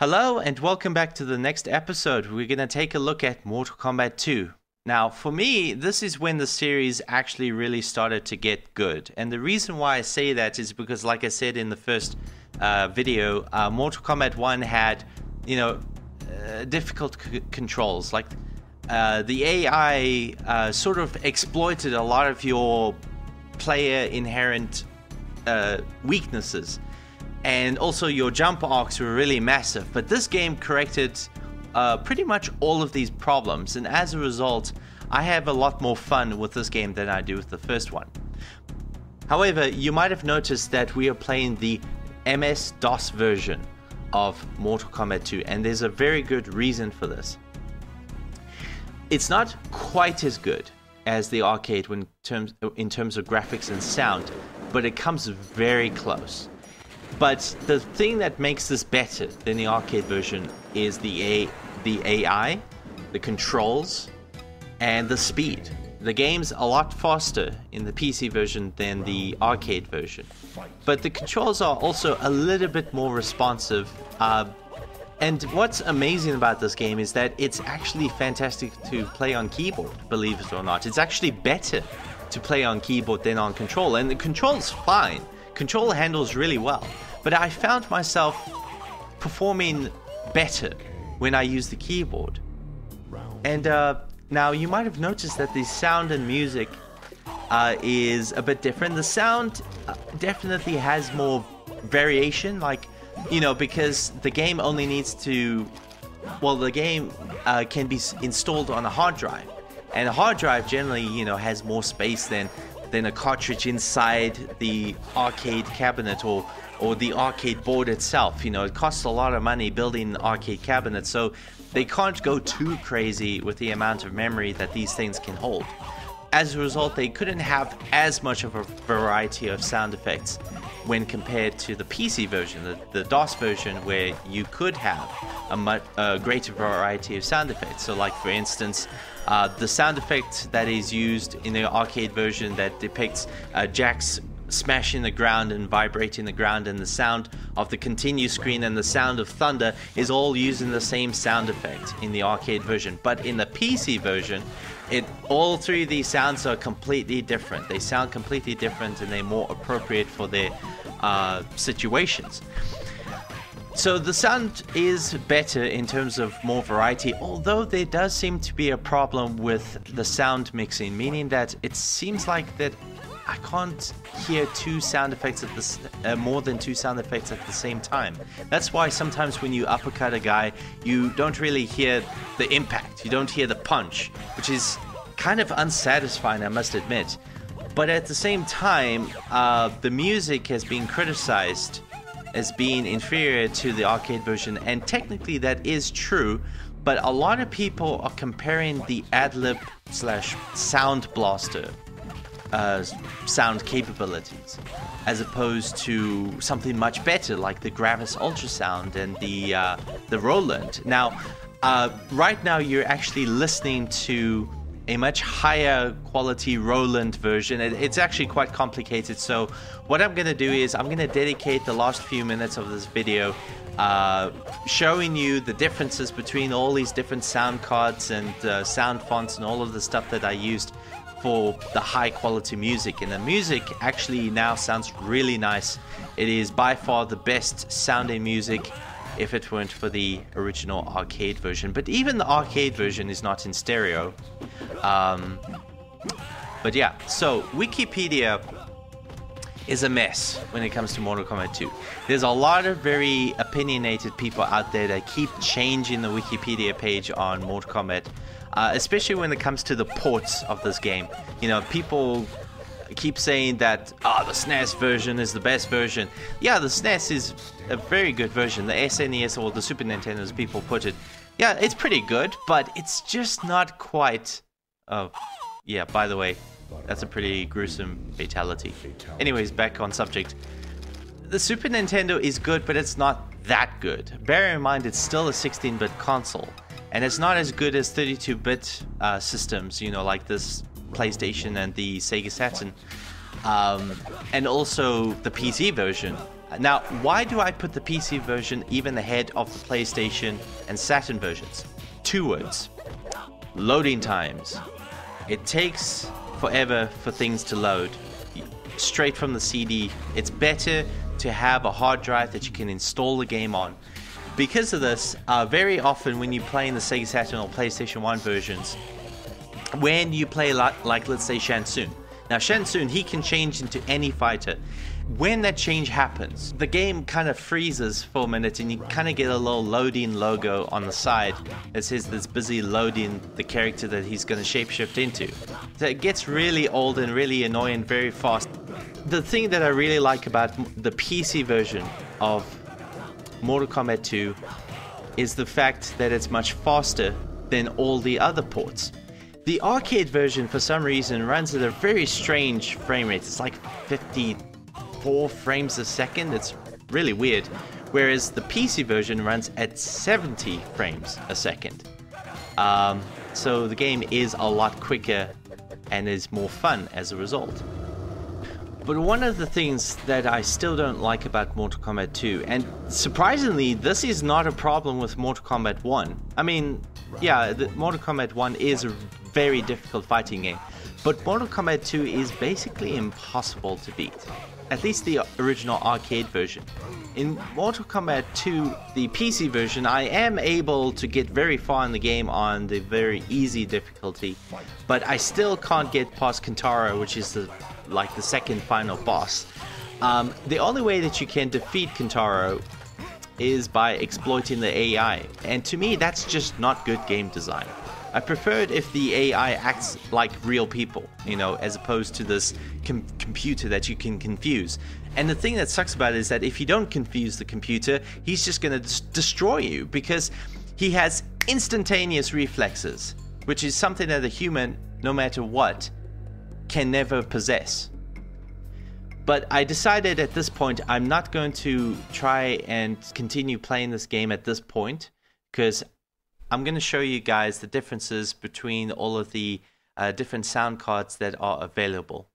Hello and welcome back to the next episode. We're going to take a look at Mortal Kombat 2. Now, for me, this is when the series actually really started to get good. And the reason why I say that is because, like I said in the first video, Mortal Kombat 1 had, difficult controls. Like, the AI sort of exploited a lot of your player inherent weaknesses. And also your jump arcs were really massive. But this game corrected pretty much all of these problems. And as a result, I have a lot more fun with this game than I do with the first one. However, you might have noticed that we are playing the MS-DOS version of Mortal Kombat 2. And there's a very good reason for this. It's not quite as good as the arcade in terms of graphics and sound. But it comes very close. But the thing that makes this better than the arcade version is the AI, the controls, and the speed. The game's a lot faster in the PC version than the arcade version. But the controls are also a little bit more responsive. And what's amazing about this game is that it's actually fantastic to play on keyboard, believe it or not. It's actually better to play on keyboard than on control. And the control's fine. Control handles really well, but I found myself performing better when I use the keyboard. And now you might have noticed that the sound and music is a bit different. The sound definitely has more variation, because the game only needs to, the game can be installed on a hard drive, and a hard drive generally, has more space than a cartridge inside the arcade cabinet or the arcade board itself. It costs a lot of money building an arcade cabinet, so they can't go too crazy with the amount of memory that these things can hold. As a result, they couldn't have as much of a variety of sound effects when compared to the PC version, the DOS version, where you could have a greater variety of sound effects. So like, for instance, the sound effect that is used in the arcade version that depicts jacks smashing the ground and vibrating the ground, and the sound of the continue screen and the sound of thunder is all using the same sound effect in the arcade version. But in the PC version, all three of these sounds are completely different. They sound completely different, and they're more appropriate for their situations. So the sound is better in terms of more variety, although there does seem to be a problem with the sound mixing, meaning that it seems like that I can't hear two sound effects more than two sound effects at the same time. That's why sometimes when you uppercut a guy, you don't really hear the impact, you don't hear the punch, which is kind of unsatisfying, I must admit. But at the same time, the music has been criticized as being inferior to the arcade version, and technically that is true, but a lot of people are comparing the ad-lib / sound blaster sound capabilities as opposed to something much better like the Gravis Ultrasound and the Roland. Now, right now you're actually listening to a much higher quality Roland version. It's actually quite complicated, so what I'm going to do is I'm going to dedicate the last few minutes of this video showing you the differences between all these different sound cards and sound fonts and all of the stuff that I used for the high quality music. And the music actually now sounds really nice. It is by far the best sounding music if it weren't for the original arcade version. But even the arcade version is not in stereo. But yeah, so Wikipedia is a mess when it comes to Mortal Kombat 2. There's a lot of very opinionated people out there that keep changing the Wikipedia page on Mortal Kombat, especially when it comes to the ports of this game. People keep saying that the SNES version is the best version. Yeah, the SNES is a very good version. The SNES, or the Super Nintendo as people put it, yeah, it's pretty good, but it's just not quite... Oh, yeah, by the way, that's a pretty gruesome fatality. Anyways, back on subject. The Super Nintendo is good, but it's not that good. Bear in mind, it's still a 16-bit console, and it's not as good as 32-bit systems, like this PlayStation and the Sega Saturn. And also the PC version Now, why do I put the PC version even ahead of the PlayStation and Saturn versions? 2 words. Loading times. It takes forever for things to load. Straight from the CD. It's better to have a hard drive that you can install the game on. Because of this, very often when you play in the Sega Saturn or PlayStation 1 versions, when you play like let's say Shansun. Now Shansun, he can change into any fighter. When that change happens, the game kind of freezes for a minute and you kind of get a little loading logo on the side that says it's busy loading the character that he's going to shapeshift into. So it gets really old and really annoying very fast. The thing that I really like about the PC version of Mortal Kombat 2 is the fact that it's much faster than all the other ports. The arcade version for some reason runs at a very strange frame rate. It's like 54 frames a second. It's really weird. Whereas the PC version runs at 70 frames a second. So the game is a lot quicker and is more fun as a result. But one of the things that I still don't like about Mortal Kombat 2, and surprisingly, this is not a problem with Mortal Kombat 1. I mean, yeah, Mortal Kombat 1 is a very difficult fighting game, but Mortal Kombat 2 is basically impossible to beat. At least the original arcade version. In Mortal Kombat 2, the PC version, I am able to get very far in the game on the very easy difficulty, but I still can't get past Kintaro, which is the second final boss. The only way that you can defeat Kintaro is by exploiting the AI, and to me that's just not good game design. I prefer it if the AI acts like real people, you know, as opposed to this computer that you can confuse. And the thing that sucks about it is that if you don't confuse the computer, he's just going to destroy you, because he has instantaneous reflexes, which is something that a human, no matter what, can never possess. But I decided at this point I'm not going to try and continue playing this game at this point, because I'm going to show you guys the differences between all of the different sound cards that are available.